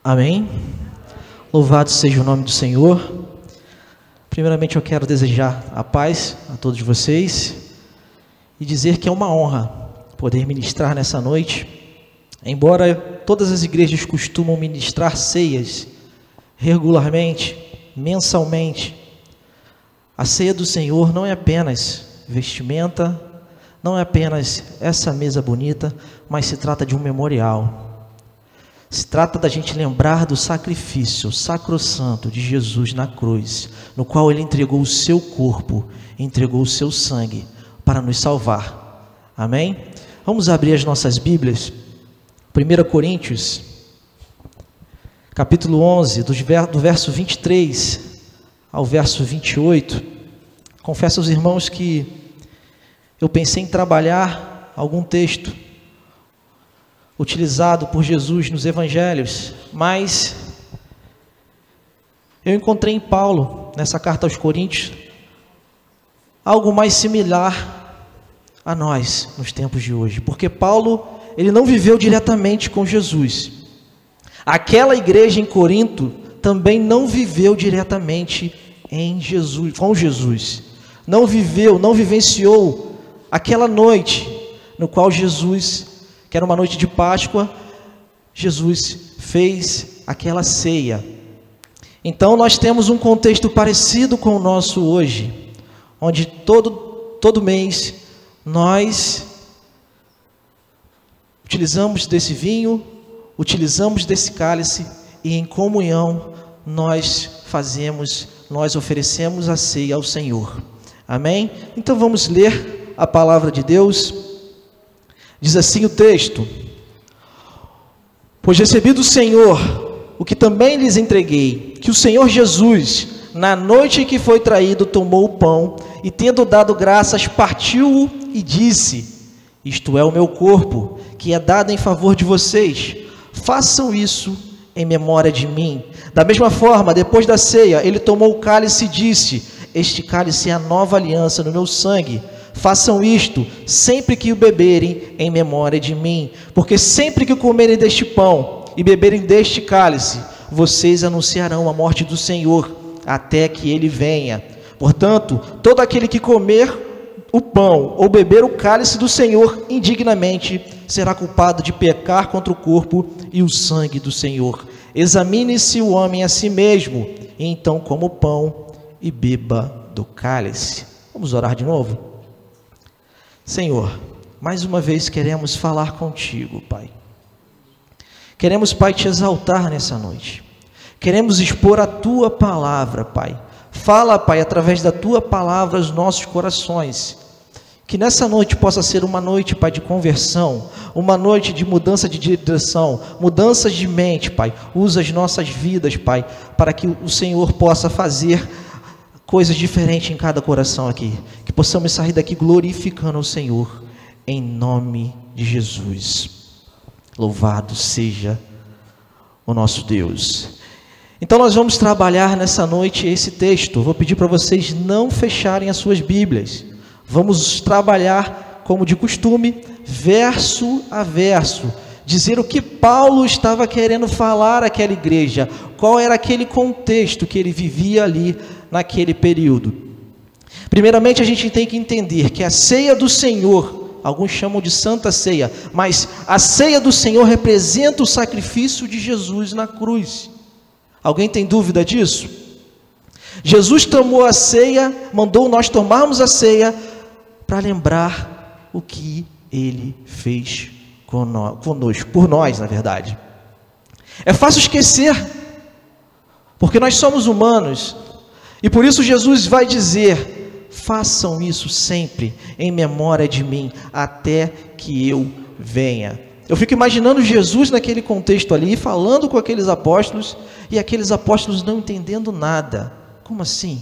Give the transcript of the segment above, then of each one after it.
Amém? Louvado seja o nome do Senhor. Primeiramente eu quero desejar a paz a todos vocês e dizer que é uma honra poder ministrar nessa noite. Embora todas as igrejas costumam ministrar ceias regularmente, mensalmente, a ceia do Senhor não é apenas vestimenta, não é apenas essa mesa bonita, mas se trata de um memorial. Se trata da gente lembrar do sacrifício sacrossanto de Jesus na cruz, no qual Ele entregou o seu corpo, entregou o seu sangue para nos salvar. Amém? Vamos abrir as nossas Bíblias. 1 Coríntios, capítulo 11, do verso 23 ao verso 28. Confesso aos irmãos que eu pensei em trabalhar algum texto utilizado por Jesus nos evangelhos, mas eu encontrei em Paulo, nessa carta aos Coríntios, algo mais similar a nós nos tempos de hoje, porque Paulo, ele não viveu diretamente com Jesus. Aquela igreja em Corinto também não viveu diretamente com Jesus. Não vivenciou aquela noite no qual Jesus, que era uma noite de Páscoa, Jesus fez aquela ceia. Então nós temos um contexto parecido com o nosso hoje, onde todo mês nós utilizamos desse vinho, utilizamos desse cálice e em comunhão nós oferecemos a ceia ao Senhor. Amém? Então vamos ler a palavra de Deus. Diz assim o texto: pois recebi do Senhor o que também lhes entreguei, que o Senhor Jesus, na noite em que foi traído, tomou o pão e, tendo dado graças, partiu-o e disse: isto é o meu corpo, que é dado em favor de vocês. Façam isso em memória de mim. Da mesma forma, depois da ceia, ele tomou o cálice e disse: este cálice é a nova aliança no meu sangue. Façam isto sempre que o beberem em memória de mim, porque sempre que comerem deste pão e beberem deste cálice, vocês anunciarão a morte do Senhor até que ele venha. Portanto, todo aquele que comer o pão ou beber o cálice do Senhor indignamente será culpado de pecar contra o corpo e o sangue do Senhor. Examine-se o homem a si mesmo, e então coma o pão e beba do cálice. Vamos orar de novo? Senhor, mais uma vez queremos falar contigo, Pai. Queremos, Pai, te exaltar nessa noite. Queremos expor a tua palavra, Pai. Fala, Pai, através da tua palavra aos nossos corações. Que nessa noite possa ser uma noite, Pai, de conversão, uma noite de mudança de direção, mudanças de mente, Pai. Usa as nossas vidas, Pai, para que o Senhor possa fazer coisas diferentes em cada coração aqui. Que possamos sair daqui glorificando o Senhor, em nome de Jesus. Louvado seja o nosso Deus. Então nós vamos trabalhar nessa noite esse texto. Vou pedir para vocês não fecharem as suas Bíblias. Vamos trabalhar, como de costume, verso a verso, dizer o que Paulo estava querendo falar àquela igreja, qual era aquele contexto que ele vivia ali naquele período. Primeiramente, a gente tem que entender que a ceia do Senhor, alguns chamam de Santa Ceia, mas a ceia do Senhor representa o sacrifício de Jesus na cruz. Alguém tem dúvida disso? Jesus tomou a ceia, mandou nós tomarmos a ceia para lembrar o que Ele fez conosco, por nós, na verdade. É fácil esquecer, porque nós somos humanos, e por isso Jesus vai dizer: façam isso sempre em memória de mim, até que eu venha. Eu fico imaginando Jesus naquele contexto ali, falando com aqueles apóstolos, e aqueles apóstolos não entendendo nada. Como assim?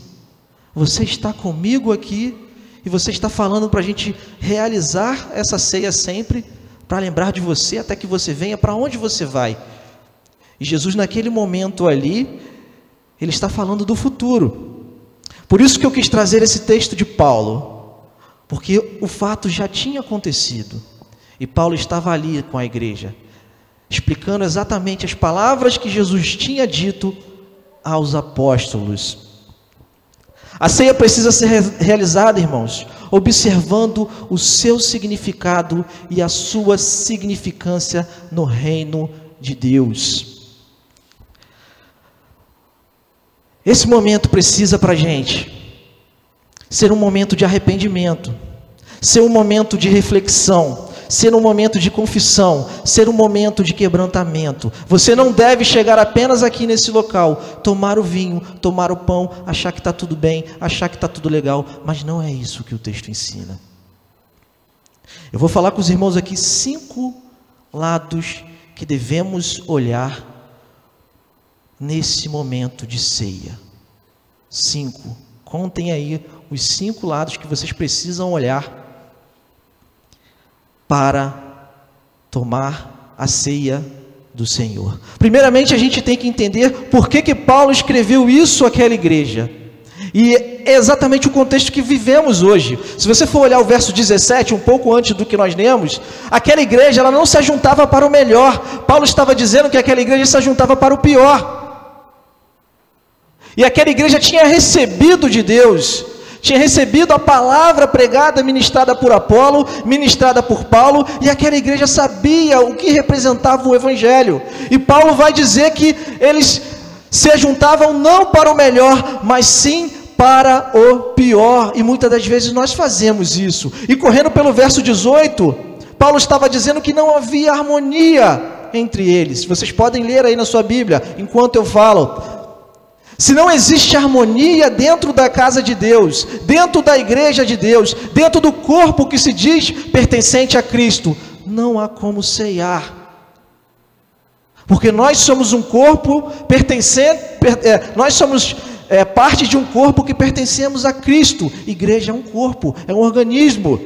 Você está comigo aqui, e você está falando para a gente realizar essa ceia sempre, para lembrar de você até que você venha. Para onde você vai? E Jesus naquele momento ali, ele está falando do futuro. Por isso que eu quis trazer esse texto de Paulo, porque o fato já tinha acontecido, e Paulo estava ali com a igreja. explicando exatamente as palavras que Jesus tinha dito aos apóstolos. A ceia precisa ser realizada, irmãos, observando o seu significado e a sua significância no reino de Deus. Esse momento precisa para a gente ser um momento de arrependimento, ser um momento de reflexão, ser um momento de confissão, ser um momento de quebrantamento. Você não deve chegar apenas aqui nesse local, tomar o vinho, tomar o pão, achar que está tudo bem, achar que está tudo legal, mas não é isso que o texto ensina. Eu vou falar com os irmãos aqui 5 lados que devemos olhar nesse momento de ceia. 5. Contem aí os 5 lados que vocês precisam olhar para tomar a ceia do Senhor. Primeiramente, a gente tem que entender por que Paulo escreveu isso àquela igreja. E é exatamente o contexto que vivemos hoje. Se você for olhar o verso 17, um pouco antes do que nós lemos, aquela igreja ela não se ajuntava para o melhor. Paulo estava dizendo que aquela igreja se ajuntava para o pior. E aquela igreja tinha recebido de Deus, tinha recebido a palavra pregada, ministrada por Apolo, ministrada por Paulo, e aquela igreja sabia o que representava o Evangelho. E Paulo vai dizer que eles se ajuntavam não para o melhor, mas sim para o pior. E muitas das vezes nós fazemos isso. E correndo pelo verso 18, Paulo estava dizendo que não havia harmonia entre eles. Vocês podem ler aí na sua Bíblia, enquanto eu falo. Se não existe harmonia dentro da casa de Deus, dentro da igreja de Deus, dentro do corpo que se diz pertencente a Cristo, não há como ceiar. Porque nós somos um corpo pertencente, nós somos parte de um corpo que pertencemos a Cristo. Igreja é um corpo, é um organismo.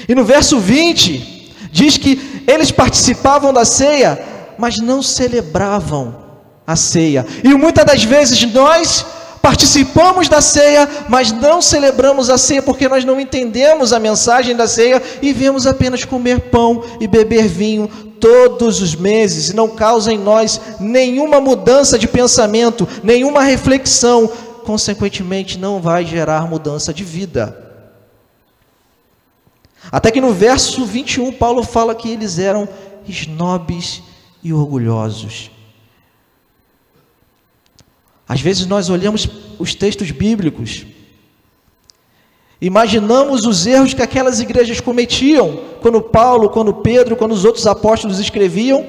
E no verso 20, diz que eles participavam da ceia, mas não celebravam a ceia. E muitas das vezes nós participamos da ceia, mas não celebramos a ceia porque nós não entendemos a mensagem da ceia e vemos apenas comer pão e beber vinho todos os meses, e não causa em nós nenhuma mudança de pensamento, nenhuma reflexão, consequentemente não vai gerar mudança de vida. Até que no verso 21 Paulo fala que eles eram esnobes e orgulhosos. Às vezes nós olhamos os textos bíblicos, imaginamos os erros que aquelas igrejas cometiam, quando Paulo, quando Pedro, quando os outros apóstolos escreviam,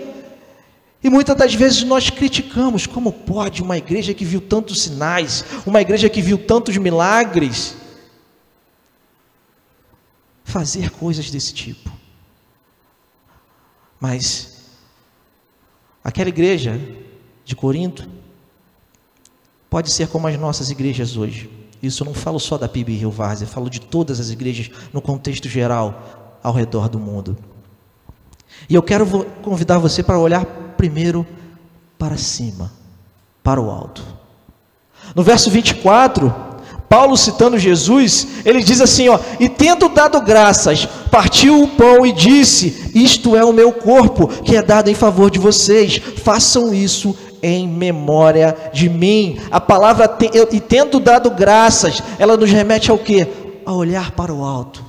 e muitas das vezes nós criticamos, como pode uma igreja que viu tantos sinais, uma igreja que viu tantos milagres, fazer coisas desse tipo. Mas aquela igreja de Corinto pode ser como as nossas igrejas hoje. Isso eu não falo só da PIB Rio Várzea, eu falo de todas as igrejas no contexto geral ao redor do mundo. E eu quero convidar você para olhar primeiro para cima, para o alto. No verso 24, Paulo citando Jesus, ele diz assim, e tendo dado graças, partiu o pão e disse, isto é o meu corpo, que é dado em favor de vocês, façam isso em memória de mim. A palavra e tendo dado graças, ela nos remete ao quê? A olhar para o alto.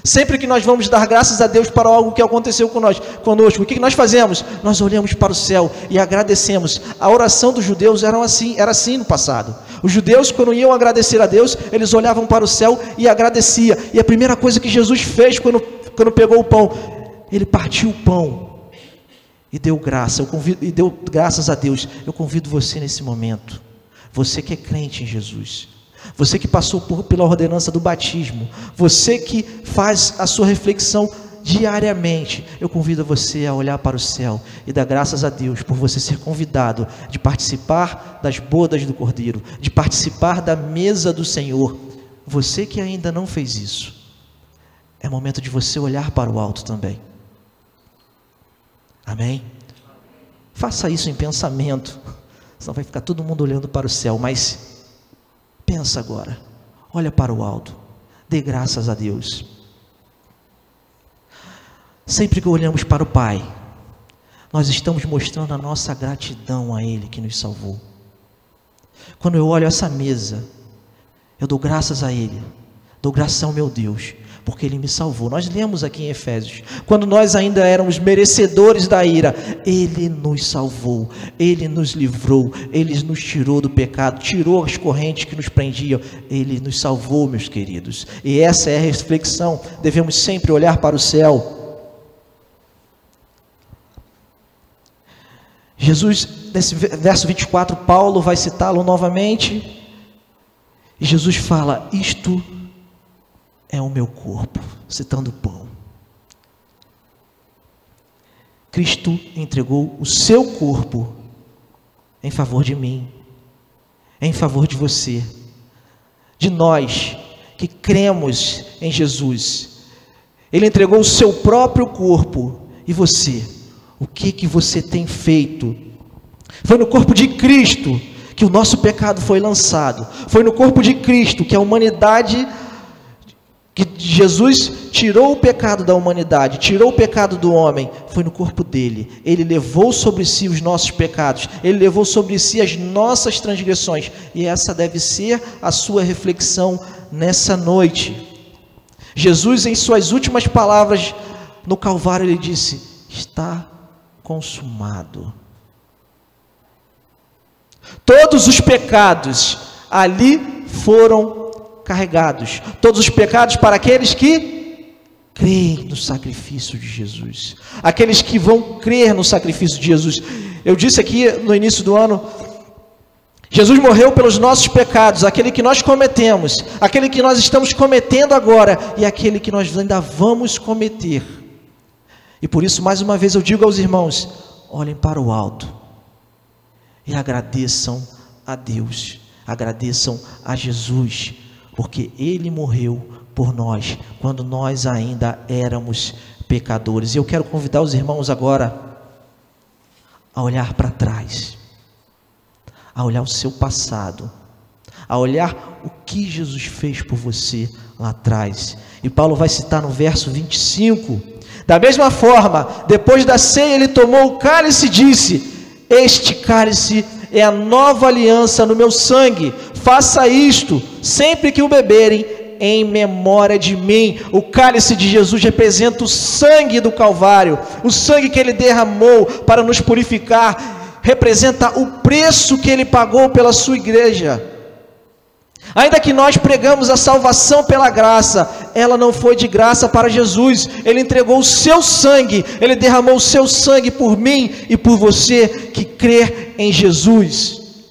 Sempre que nós vamos dar graças a Deus para algo que aconteceu conosco, o que nós fazemos? Nós olhamos para o céu e agradecemos. A oração dos judeus era assim no passado. Os judeus, quando iam agradecer a Deus, eles olhavam para o céu e agradeciam. E a primeira coisa que Jesus fez quando pegou o pão, ele partiu o pão e deu graça. E deu graças a Deus. Eu convido você nesse momento, você que é crente em Jesus, você que passou pela ordenança do batismo, você que faz a sua reflexão diariamente, eu convido você a olhar para o céu e dar graças a Deus por você ser convidado de participar das bodas do Cordeiro, de participar da mesa do Senhor. Você que ainda não fez isso, é momento de você olhar para o alto também. Amém? Faça isso em pensamento, senão vai ficar todo mundo olhando para o céu, mas pensa agora, olha para o alto, dê graças a Deus. Sempre que olhamos para o Pai, nós estamos mostrando a nossa gratidão a Ele que nos salvou. Quando eu olho essa mesa, eu dou graças a Ele, dou graças ao meu Deus, porque Ele me salvou. Nós lemos aqui em Efésios, quando nós ainda éramos merecedores da ira, Ele nos salvou, Ele nos livrou, Ele nos tirou do pecado, tirou as correntes que nos prendiam, Ele nos salvou, meus queridos. E essa é a reflexão, devemos sempre olhar para o céu. Jesus, nesse verso 24, Paulo vai citá-lo novamente, e Jesus fala: isto é o meu corpo, citando o pão. Cristo entregou o seu corpo em favor de mim, em favor de você, de nós que cremos em Jesus. Ele entregou o seu próprio corpo. E você, o que você tem feito? Foi no corpo de Cristo que o nosso pecado foi lançado. Foi no corpo de Cristo que a humanidade, que Jesus tirou o pecado da humanidade, tirou o pecado do homem. Foi no corpo dele. Ele levou sobre si os nossos pecados, ele levou sobre si as nossas transgressões, e essa deve ser a sua reflexão nessa noite. Jesus, em suas últimas palavras no Calvário, ele disse: está consumado. Todos os pecados ali foram carregados, todos os pecados para aqueles que creem no sacrifício de Jesus, aqueles que vão crer no sacrifício de Jesus. Eu disse aqui no início do ano, Jesus morreu pelos nossos pecados, aquele que nós cometemos, aquele que nós estamos cometendo agora e aquele que nós ainda vamos cometer. E por isso, mais uma vez, eu digo aos irmãos: olhem para o alto e agradeçam a Deus, agradeçam a Jesus, porque Ele morreu por nós, quando nós ainda éramos pecadores. E eu quero convidar os irmãos agora a olhar para trás, a olhar o seu passado, a olhar o que Jesus fez por você lá atrás. E Paulo vai citar no verso 25, da mesma forma, depois da ceia, ele tomou o cálice e disse: este cálice é a nova aliança no meu sangue, faça isto sempre que o beberem, em memória de mim. O cálice de Jesus representa o sangue do Calvário, o sangue que ele derramou para nos purificar, representa o preço que ele pagou pela sua igreja. Ainda que nós pregamos a salvação pela graça, ela não foi de graça para Jesus. Ele entregou o seu sangue, ele derramou o seu sangue por mim e por você que crê em Jesus.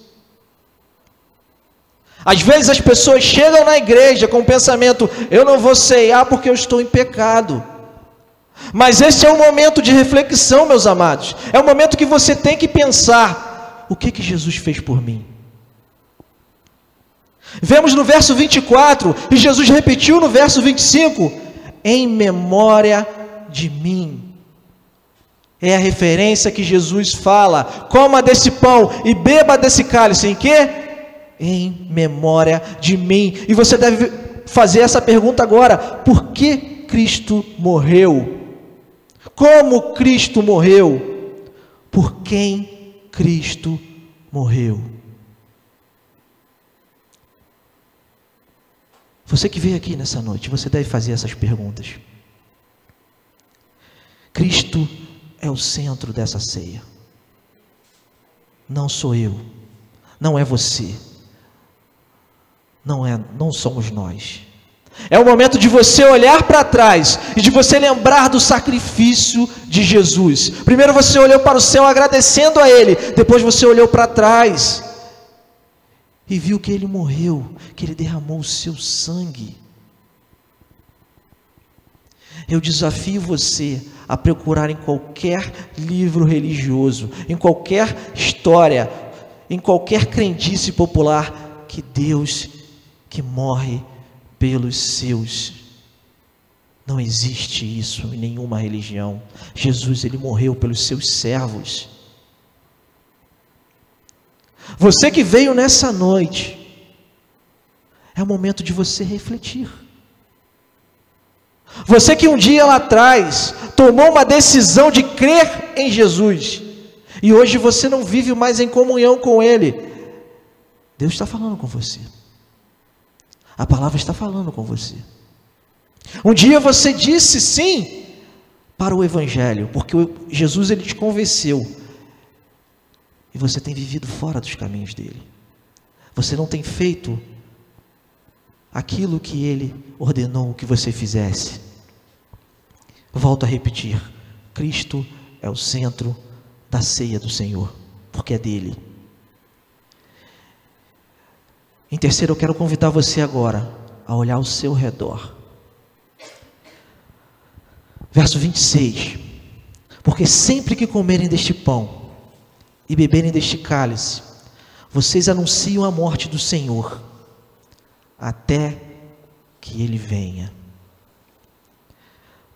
Às vezes as pessoas chegam na igreja com o pensamento: eu não vou ceiar porque eu estou em pecado. Mas esse é um momento de reflexão, meus amados. É um momento que você tem que pensar: o que Jesus fez por mim? Vemos no verso 24, e Jesus repetiu no verso 25: em memória de mim. É a referência que Jesus fala: coma desse pão e beba desse cálice. Em quê? Em memória de mim. E você deve fazer essa pergunta agora: por que Cristo morreu? Como Cristo morreu? Por quem Cristo morreu? Você que veio aqui nessa noite, você deve fazer essas perguntas. Cristo é o centro dessa ceia. Não sou eu, não é você, não somos nós. É o momento de você olhar para trás e de você lembrar do sacrifício de Jesus. Primeiro você olhou para o céu agradecendo a Ele, depois você olhou para trás e viu que Ele morreu, que Ele derramou o seu sangue. Eu desafio você a procurar em qualquer livro religioso, em qualquer história, em qualquer crendice popular, que Deus que morre pelos seus. Não existe isso em nenhuma religião. Jesus, Ele morreu pelos seus servos. Você que veio nessa noite, é o momento de você refletir. Você que um dia lá atrás tomou uma decisão de crer em Jesus, e hoje você não vive mais em comunhão com Ele, Deus está falando com você. A palavra está falando com você. Um dia você disse sim para o Evangelho, porque Jesus ele te convenceu, e você tem vivido fora dos caminhos dele. Você não tem feito aquilo que ele ordenou que você fizesse. Volto a repetir, Cristo é o centro da ceia do Senhor, porque é dele. Em terceiro, eu quero convidar você agora a olhar ao seu redor. Verso 26. Porque sempre que comerem deste pão e beberem deste cálice, vocês anunciam a morte do Senhor, até que Ele venha.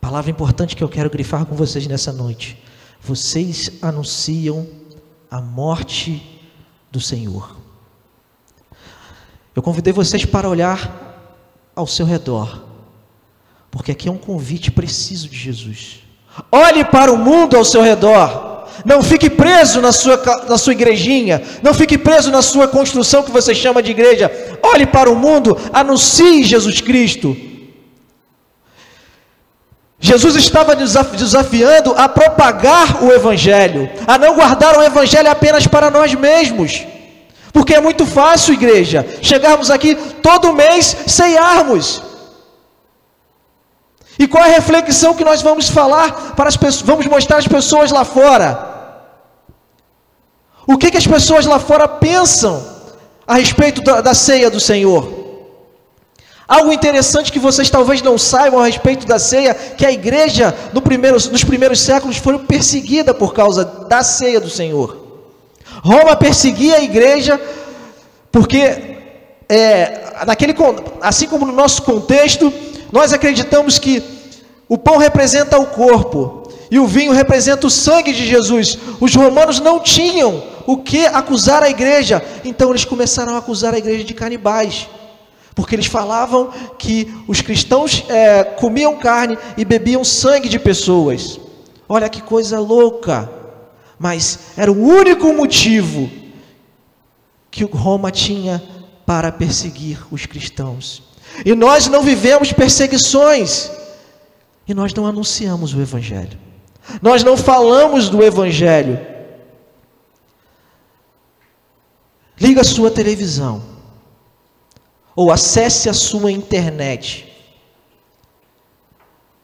Palavra importante que eu quero grifar com vocês nessa noite. Vocês anunciam a morte do Senhor. Eu convidei vocês para olhar ao seu redor, porque aqui é um convite preciso de Jesus. Olhe para o mundo ao seu redor. Não fique preso na sua igrejinha. Não fique preso na sua construção que você chama de igreja. Olhe para o mundo, anuncie Jesus Cristo. Jesus estava desafiando a propagar o Evangelho, a não guardar o Evangelho apenas para nós mesmos. Porque é muito fácil, igreja, chegarmos aqui todo mês, ceiarmos. E qual é a reflexão que nós vamos falar para as pessoas, vamos mostrar às pessoas lá fora? O que as pessoas lá fora pensam a respeito da ceia do Senhor? Algo interessante que vocês talvez não saibam a respeito da ceia, que a igreja nos primeiros séculos foi perseguida por causa da ceia do Senhor. Roma perseguia a igreja porque, assim como no nosso contexto, nós acreditamos que o pão representa o corpo e o vinho representa o sangue de Jesus. Os romanos não tinham o que acusar a igreja, então eles começaram a acusar a igreja de canibais, porque eles falavam que os cristãos comiam carne e bebiam sangue de pessoas. Olha que coisa louca! Mas era o único motivo que Roma tinha para perseguir os cristãos. E nós não vivemos perseguições, e nós não anunciamos o Evangelho, nós não falamos do Evangelho. Liga a sua televisão, ou acesse a sua internet,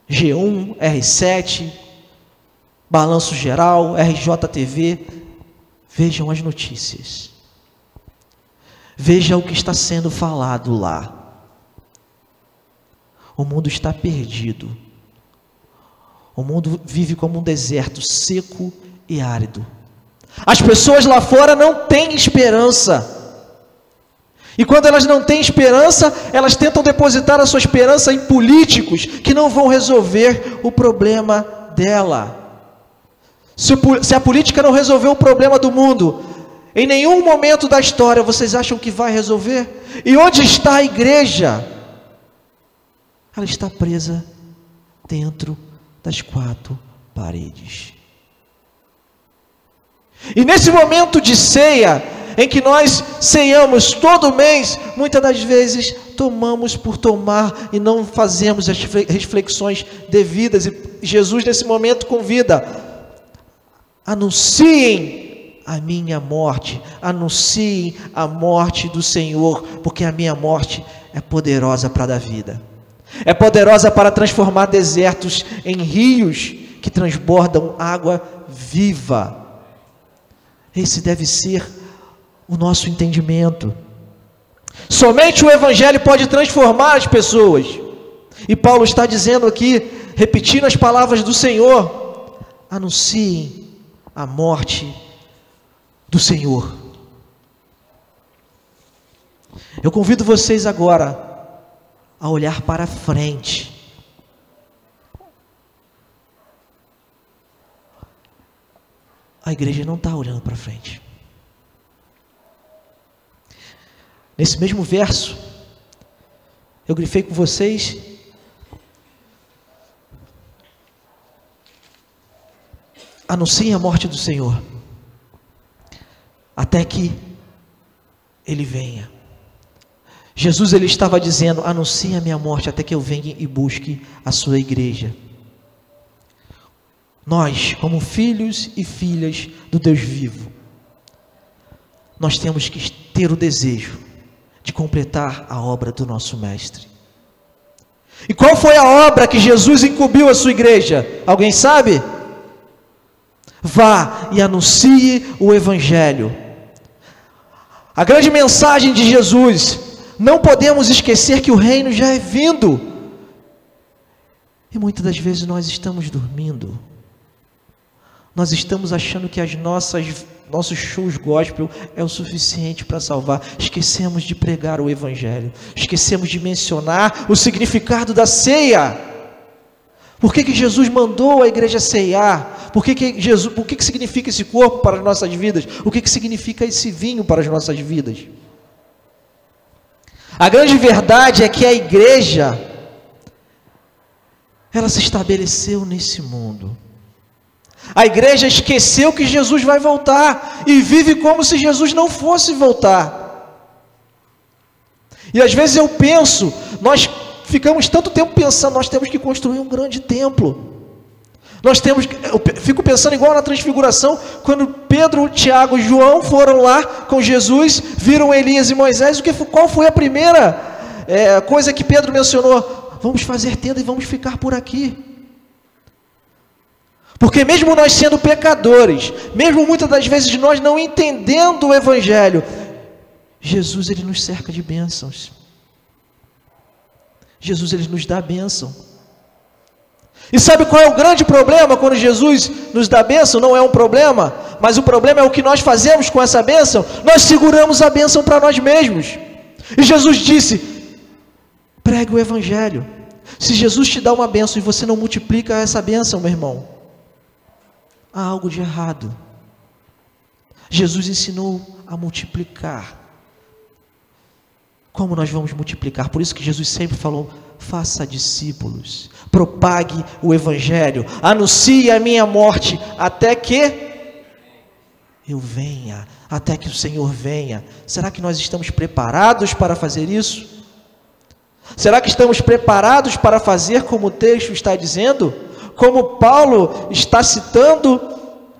G1, R7, Balanço Geral, RJTV, vejam as notícias, veja o que está sendo falado lá. O mundo está perdido, o mundo vive como um deserto seco e árido. As pessoas lá fora não têm esperança, e quando elas não têm esperança, elas tentam depositar a sua esperança em políticos que não vão resolver o problema dela. Se a política não resolver o problema do mundo, em nenhum momento da história vocês acham que vai resolver? E onde está a igreja? Ela está presa dentro das quatro paredes. E nesse momento de ceia, em que nós ceiamos todo mês, muitas das vezes tomamos por tomar e não fazemos as reflexões devidas. E Jesus nesse momento convida: anunciem a minha morte, anunciem a morte do Senhor, porque a minha morte é poderosa para dar vida, é poderosa para transformar desertos em rios que transbordam água viva. Esse deve ser o nosso entendimento. Somente o Evangelho pode transformar as pessoas. E Paulo está dizendo aqui, repetindo as palavras do Senhor: anunciem a morte do Senhor. Eu convido vocês agora a olhar para frente. A igreja não está olhando para frente. Nesse mesmo verso, eu grifei com vocês anunciem a morte do Senhor, até que Ele venha. Jesus, Ele estava dizendo, anuncie a minha morte, até que eu venha e busque a sua igreja. Nós, como filhos e filhas do Deus vivo, nós temos que ter o desejo de completar a obra do nosso Mestre. E qual foi a obra que Jesus incumbiu à sua igreja? Alguém sabe? Vá e anuncie o Evangelho. A grande mensagem de Jesus: não podemos esquecer que o reino já é vindo. E muitas das vezes nós estamos dormindo. Nós estamos achando que nossos shows gospel é o suficiente para salvar. Esquecemos de pregar o Evangelho. Esquecemos de mencionar o significado da ceia. Por que Jesus mandou a igreja ceiar? Por que significa esse corpo para as nossas vidas? O que significa esse vinho para as nossas vidas? A grande verdade é que a igreja, ela se estabeleceu nesse mundo. A igreja esqueceu que Jesus vai voltar e vive como se Jesus não fosse voltar. E às vezes eu penso, nós ficamos tanto tempo pensando, nós temos que construir um grande templo. Eu fico pensando igual na transfiguração, quando Pedro, Tiago e João foram lá com Jesus, viram Elias e Moisés, qual foi a primeira coisa que Pedro mencionou? Vamos fazer tenda e vamos ficar por aqui. Porque mesmo nós sendo pecadores, mesmo muitas das vezes nós não entendendo o Evangelho, Jesus, Ele nos cerca de bênçãos. Jesus, Ele nos dá bênção. E sabe qual é o grande problema quando Jesus nos dá bênção? Não é um problema, mas o problema é o que nós fazemos com essa bênção. Nós seguramos a bênção para nós mesmos. E Jesus disse, pregue o Evangelho. Se Jesus te dá uma bênção e você não multiplica essa bênção, meu irmão, há algo de errado. Jesus ensinou a multiplicar. Como nós vamos multiplicar? Por isso que Jesus sempre falou, faça discípulos, propague o Evangelho, anuncie a minha morte, até que eu venha, até que o Senhor venha. Será que nós estamos preparados para fazer isso? Será que estamos preparados para fazer como o texto está dizendo? Como Paulo está citando?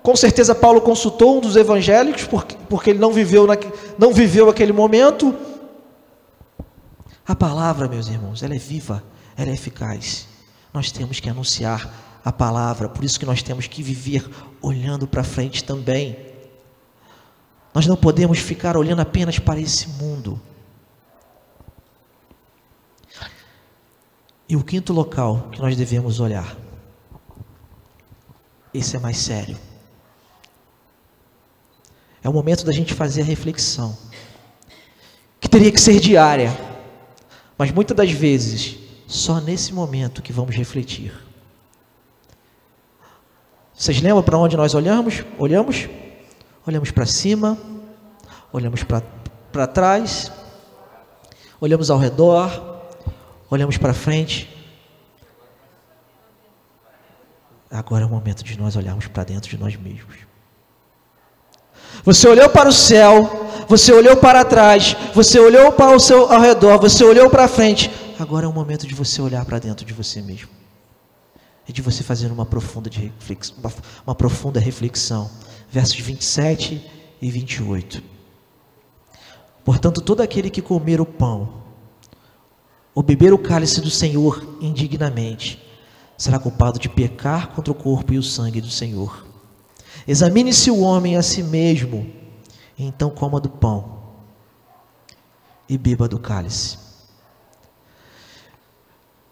Com certeza Paulo consultou um dos evangélicos, porque ele não viveu aquele momento. A palavra, meus irmãos, ela é viva, ela é eficaz. Nós temos que anunciar a palavra, por isso que nós temos que viver olhando para frente também. Nós não podemos ficar olhando apenas para esse mundo. E o quinto local que nós devemos olhar, esse é mais sério. É o momento da gente fazer a reflexão, que teria que ser diária, mas muitas das vezes, só nesse momento que vamos refletir. Vocês lembram para onde nós olhamos? Olhamos para cima, olhamos para trás, olhamos ao redor, olhamos para frente. Agora é o momento de nós olharmos para dentro de nós mesmos. Você olhou para o céu, você olhou para trás, você olhou para ao redor, você olhou para frente. Agora é o momento de você olhar para dentro de você mesmo. E de você fazer uma profunda reflexão. Versos 27 e 28. Portanto, todo aquele que comer o pão, ou beber o cálice do Senhor indignamente, será culpado de pecar contra o corpo e o sangue do Senhor. Examine-se o homem a si mesmo, e então coma do pão e beba do cálice.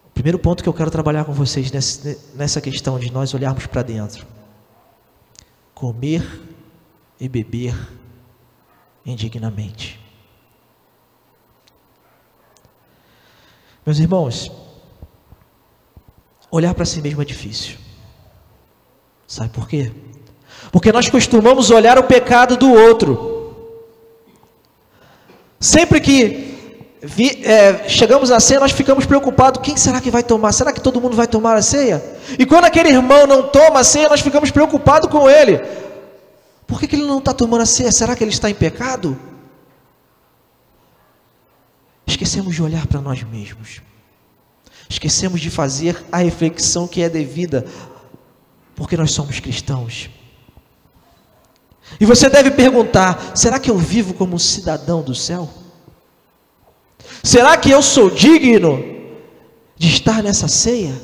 O primeiro ponto que eu quero trabalhar com vocês nessa questão de nós olharmos para dentro. Comer e beber indignamente. Meus irmãos, olhar para si mesmo é difícil. Sabe por quê? Porque nós costumamos olhar o pecado do outro. Sempre que chegamos à ceia, nós ficamos preocupados, quem será que vai tomar? Será que todo mundo vai tomar a ceia? E quando aquele irmão não toma a ceia, nós ficamos preocupados com ele. Por que ele não está tomando a ceia? Será que ele está em pecado? Esquecemos de olhar para nós mesmos. Esquecemos de fazer a reflexão que é devida, porque nós somos cristãos. E você deve perguntar, será que eu vivo como um cidadão do céu? Será que eu sou digno de estar nessa ceia?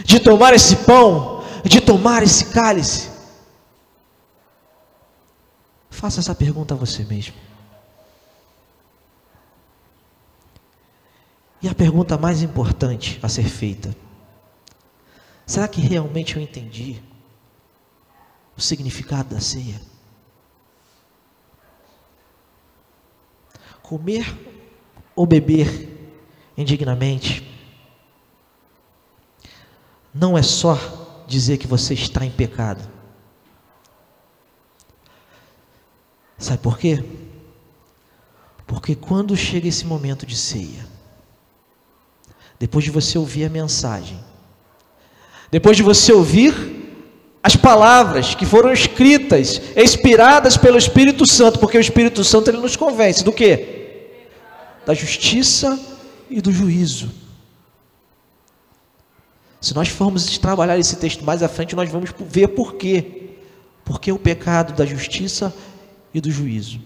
De tomar esse pão? De tomar esse cálice? Faça essa pergunta a você mesmo. E a pergunta mais importante a ser feita: será que realmente eu entendi o significado da ceia? Comer ou beber indignamente não é só dizer que você está em pecado. Sabe por quê? Porque quando chega esse momento de ceia, depois de você ouvir a mensagem, depois de você ouvir as palavras que foram escritas, inspiradas pelo Espírito Santo, porque o Espírito Santo ele nos convence do quê? Da justiça e do juízo. Se nós formos trabalhar esse texto mais à frente, nós vamos ver por quê. Porque o pecado da justiça e do juízo.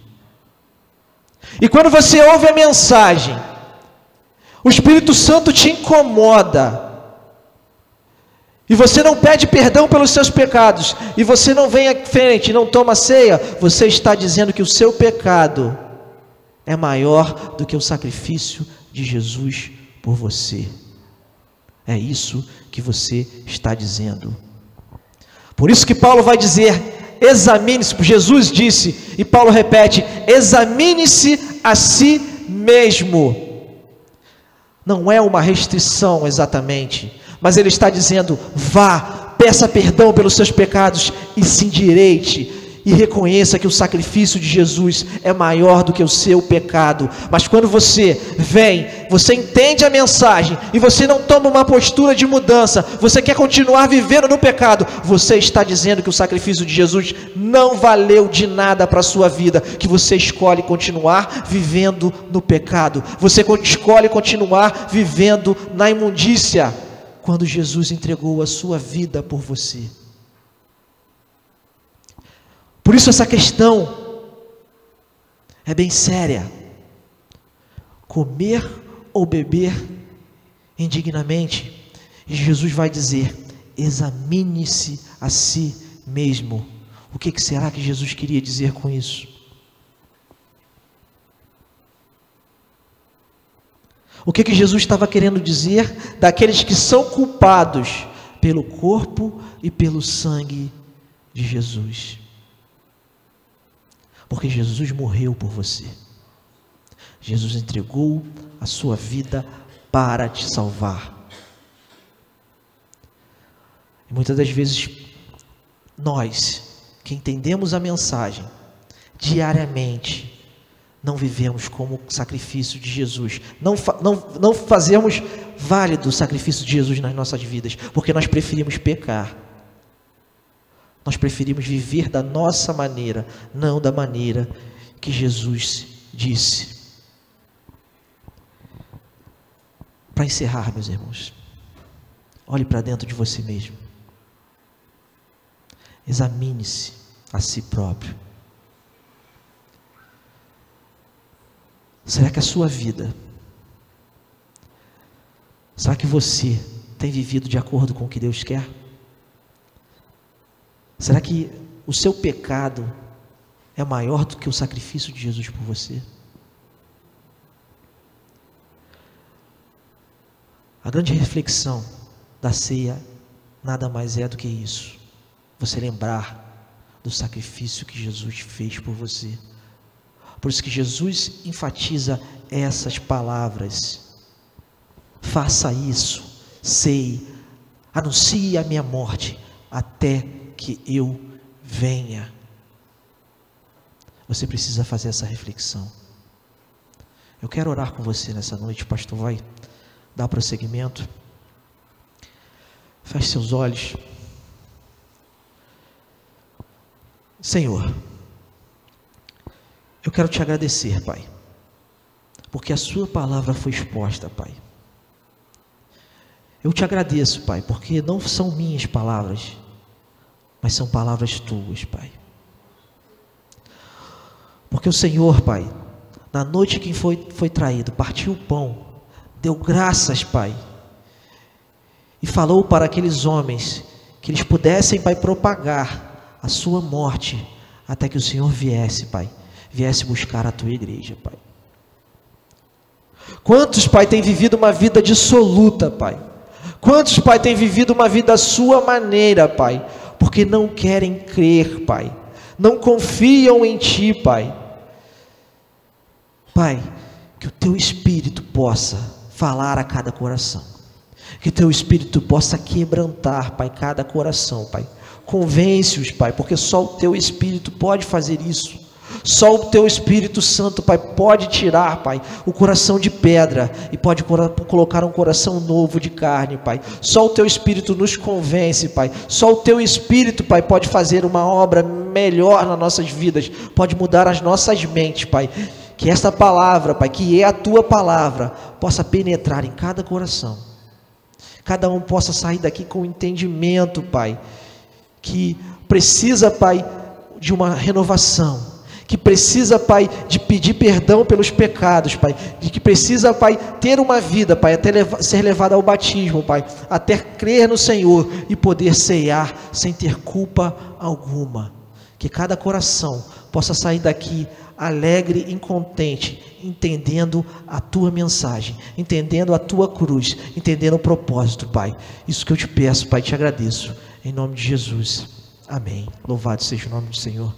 E quando você ouve a mensagem, o Espírito Santo te incomoda, e você não pede perdão pelos seus pecados, e você não vem à frente, não toma ceia, você está dizendo que o seu pecado é maior do que o sacrifício de Jesus por você. É isso que você está dizendo. Por isso que Paulo vai dizer, examine-se, Jesus disse, e Paulo repete, examine-se a si mesmo. Não é uma restrição exatamente, mas ele está dizendo, vá, peça perdão pelos seus pecados e se endireite, e reconheça que o sacrifício de Jesus é maior do que o seu pecado. Mas quando você vem, você entende a mensagem, e você não toma uma postura de mudança, você quer continuar vivendo no pecado, você está dizendo que o sacrifício de Jesus não valeu de nada para a sua vida, que você escolhe continuar vivendo no pecado, você escolhe continuar vivendo na imundícia, quando Jesus entregou a sua vida por você. Por isso essa questão é bem séria. Comer ou beber indignamente, e Jesus vai dizer, examine-se a si mesmo. O que será que Jesus queria dizer com isso? O que Jesus estava querendo dizer daqueles que são culpados pelo corpo e pelo sangue de Jesus? Porque Jesus morreu por você. Jesus entregou a sua vida para te salvar. E muitas das vezes, nós, que entendemos a mensagem, diariamente, não vivemos como o sacrifício de Jesus. Não fazemos válido o sacrifício de Jesus nas nossas vidas, porque nós preferimos pecar. Nós preferimos viver da nossa maneira, não da maneira que Jesus disse. Para encerrar, meus irmãos, olhe para dentro de você mesmo. Examine-se a si próprio. Será que a sua vida, será que você tem vivido de acordo com o que Deus quer? Será que o seu pecado é maior do que o sacrifício de Jesus por você? A grande reflexão da ceia nada mais é do que isso. Você lembrar do sacrifício que Jesus fez por você. Por isso que Jesus enfatiza essas palavras. Faça isso, sei, anuncie a minha morte até que eu venha. Você precisa fazer essa reflexão. Eu quero orar com você nessa noite, o pastor vai dar prosseguimento. Feche seus olhos. Senhor, eu quero te agradecer, Pai, porque a sua palavra foi exposta, Pai. Eu te agradeço, Pai, porque não são minhas palavras, mas são palavras tuas, Pai. Porque o Senhor, Pai, na noite que foi traído, partiu o pão, deu graças, Pai, e falou para aqueles homens que eles pudessem, Pai, propagar a sua morte até que o Senhor viesse, Pai, viesse buscar a tua igreja, Pai. Quantos, Pai, têm vivido uma vida dissoluta, Pai? Quantos, Pai, têm vivido uma vida à sua maneira, Pai, porque não querem crer, Pai, não confiam em Ti, Pai. Pai, que o Teu Espírito possa falar a cada coração, que o Teu Espírito possa quebrantar, Pai, cada coração, Pai. Convence-os, Pai, porque só o Teu Espírito pode fazer isso. Só o Teu Espírito Santo, Pai, pode tirar, Pai, o coração de pedra e pode colocar um coração novo de carne, Pai. Só o Teu Espírito nos convence, Pai. Só o Teu Espírito, Pai, pode fazer uma obra melhor nas nossas vidas, pode mudar as nossas mentes, Pai. Que esta palavra, Pai, que é a Tua palavra, possa penetrar em cada coração. Cada um possa sair daqui com entendimento, Pai, que precisa, Pai, de uma renovação, que precisa, Pai, de pedir perdão pelos pecados, Pai, de que precisa, Pai, ter uma vida, Pai, até ser levado ao batismo, Pai, até crer no Senhor e poder ceiar sem ter culpa alguma. Que cada coração possa sair daqui alegre e contente, entendendo a Tua mensagem, entendendo a Tua cruz, entendendo o propósito, Pai. Isso que eu te peço, Pai, te agradeço, em nome de Jesus, amém. Louvado seja o nome do Senhor.